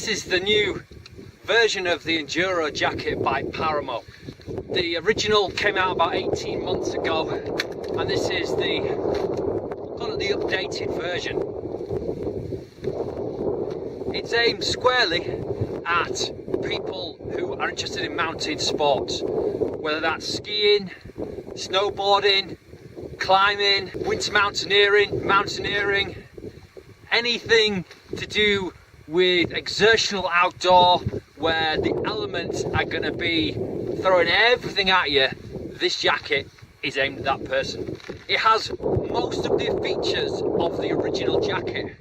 This is the new version of the Enduro jacket by Paramo. The original came out about 18 months ago, and this is the updated version. It's aimed squarely at people who are interested in mountain sports, whether that's skiing, snowboarding, climbing, winter mountaineering, anything to do with exertional outdoor where the elements are going to be throwing everything at you. This jacket is aimed at that person. It has most of the features of the original jacket.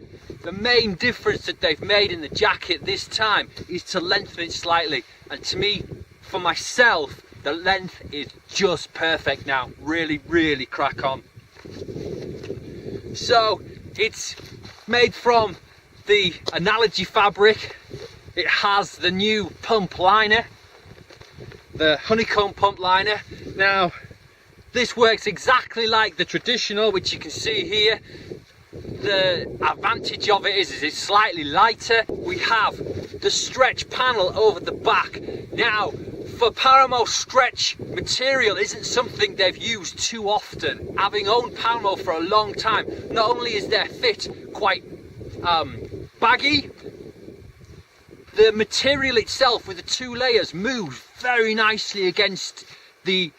The main difference that they've made in the jacket this time is to lengthen it slightly, and to me, for myself, the length is just perfect now. Really crack on. So it's made from the analogy fabric. It has the new pump liner, the honeycomb pump liner. Now this works exactly like the traditional, which you can see here. The advantage of it is it's slightly lighter. We have the stretch panel over the back. Now, for Paramo, stretch material isn't something they've used too often. Having owned Paramo for a long time, not only is their fit quite baggy, the material itself with the two layers moves very nicely against the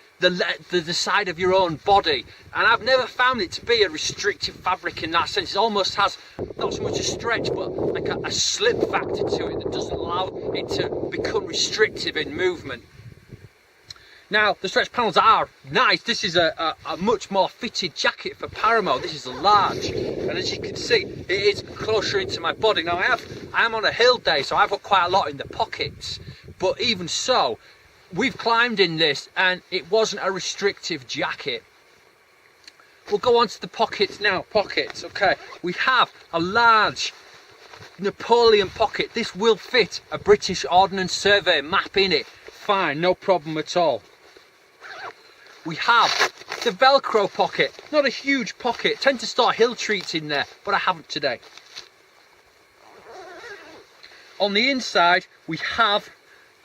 side of your own body, and I've never found it to be a restrictive fabric in that sense. It almost has not so much a stretch but like a slip factor to it that doesn't allow it to become restrictive in movement. Now the stretch panels are nice. This is a much more fitted jacket for Paramo. This is a large, and as you can see it is closer into my body. Now I am on a hill day, so I've got quite a lot in the pockets, but even so, we've climbed in this and it wasn't a restrictive jacket. We'll go on to the pockets now. Pockets, okay. We have a large Napoleon pocket. This will fit a British Ordnance Survey map in it. Fine, no problem at all. We have the Velcro pocket. Not a huge pocket. Tend to store hill treats in there, but I haven't today. On the inside, we have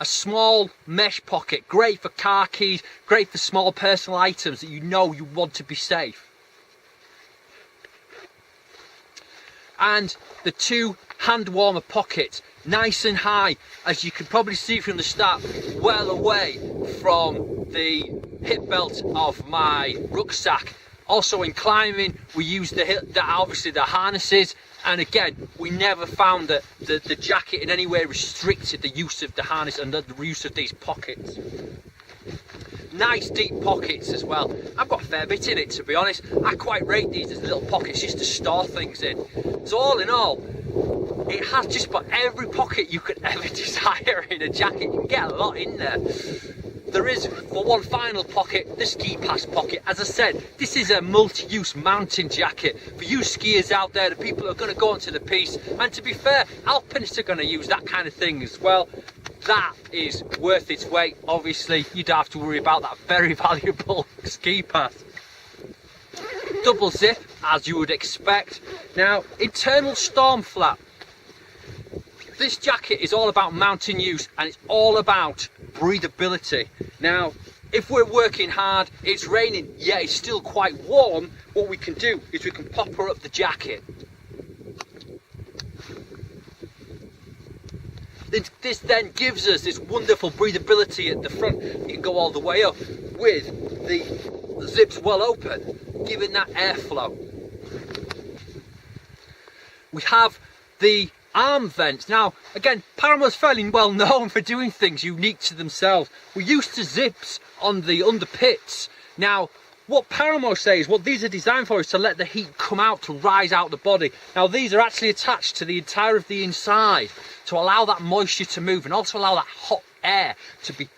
a small mesh pocket, great for car keys, great for small personal items that you know you want to be safe. And the two hand warmer pockets, nice and high, as you can probably see from the start, well away from the hip belt of my rucksack. Also in climbing, we use obviously the harnesses, and again, we never found that the jacket in any way restricted the use of the harness and the use of these pockets. Nice deep pockets as well. I've got a fair bit in it, to be honest. I quite rate these as little pockets just to store things in. So all in all, it has just about every pocket you could ever desire in a jacket. You can get a lot in there. There is, for one final pocket, the ski pass pocket. As I said, this is a multi-use mountain jacket for you skiers out there, the people who are going to go onto the piste. And to be fair, alpinists are going to use that kind of thing as well. That is worth its weight. Obviously, you don't have to worry about that very valuable ski pass. Double zip, as you would expect. Now, internal storm flap. This jacket is all about mountain use, and it's all about breathability. Now, if we're working hard, it's raining, yeah, it's still quite warm, what we can do is we can pop her up the jacket. This then gives us this wonderful breathability at the front. You can go all the way up with the zips well open, giving that airflow. We have the arm vents. Now again, Paramo's fairly well known for doing things unique to themselves. We're used to zips on the under pits. Now what Paramo says, what these are designed for, is to let the heat come out, to rise out the body. Now these are actually attached to the entire of the inside to allow that moisture to move and also allow that hot air to be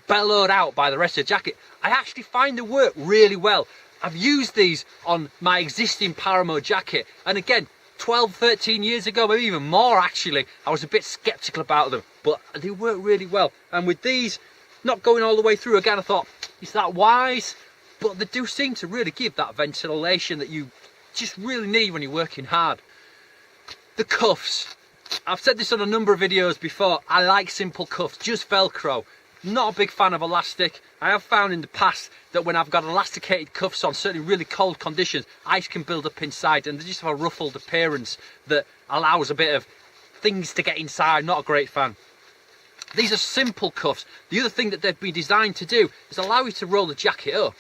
bellowed out by the rest of the jacket. I actually find they work really well. I've used these on my existing Paramo jacket, and again, 12, 13 years ago, maybe even more actually, I was a bit skeptical about them, but they work really well. And with these not going all the way through, again I thought, is that wise? But they do seem to really give that ventilation that you just really need when you're working hard. The cuffs, I've said this on a number of videos before, I like simple cuffs, just Velcro. Not a big fan of elastic. I have found in the past that when I've got elasticated cuffs on, certainly really cold conditions, ice can build up inside and they just have a ruffled appearance that allows a bit of things to get inside. Not a great fan. These are simple cuffs. The other thing that they've been designed to do is allow you to roll the jacket up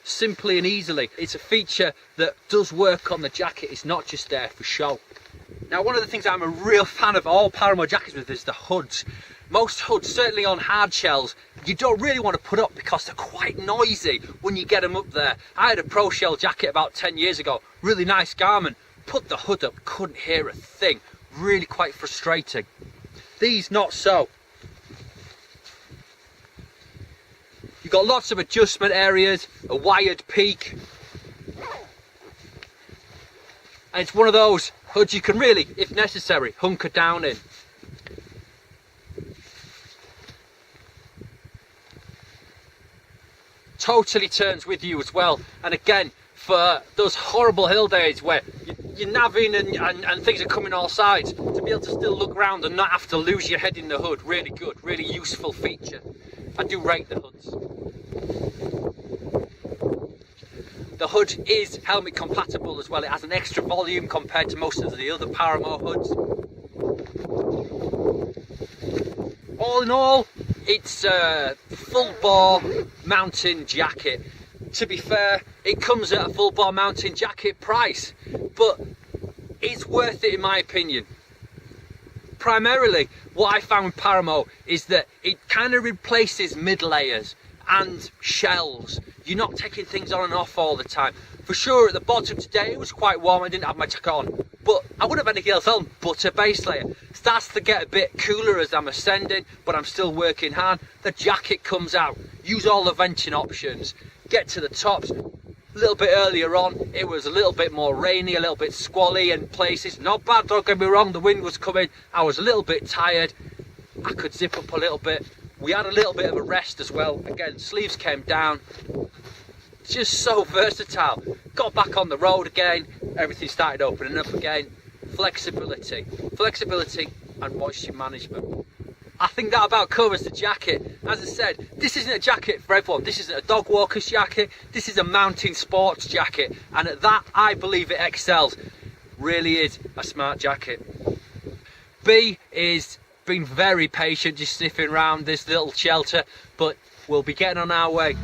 simply and easily. It's a feature that does work on the jacket. It's not just there for show. Now, one of the things I'm a real fan of all Paramo jackets with is the hoods. Most hoods, certainly on hard shells, you don't really want to put up because they're quite noisy when you get them up there. I had a pro shell jacket about 10 years ago, really nice garment, put the hood up, couldn't hear a thing, really quite frustrating. These, not so. You've got lots of adjustment areas, a wired peak, and it's one of those hoods you can really, if necessary, hunker down in. Totally turns with you as well, and again, for those horrible hill days where you're navving and things are coming all sides, to be able to still look around and not have to lose your head in the hood, really good, really useful feature. I do rate the hoods. The hood is helmet compatible as well. It has an extra volume compared to most of the other Paramo hoods. All in all, it's a full bore mountain jacket. To be fair, it comes at a full bore mountain jacket price, but it's worth it in my opinion. Primarily, what I found with Paramo is that it kind of replaces mid layers and shells. You're not taking things on and off all the time. For sure, at the bottom today it was quite warm. I didn't have my jacket on, but I wouldn't have anything else on but a base layer. Starts to get a bit cooler as I'm ascending, but I'm still working hard. The jacket comes out. Use all the venting options. Get to the tops. A little bit earlier on, it was a little bit more rainy, a little bit squally in places. Not bad, don't get me wrong, the wind was coming. I was a little bit tired. I could zip up a little bit. We had a little bit of a rest as well. Again, sleeves came down. Just so versatile. Got back on the road again. Everything started opening up again. Flexibility and moisture management. I think that about covers the jacket. As I said, this isn't a jacket for everyone. This isn't a dog walker's jacket. This is a mountain sports jacket. And at that, I believe it excels. Really is a smart jacket. B is being very patient, just sniffing around this little shelter, but we'll be getting on our way.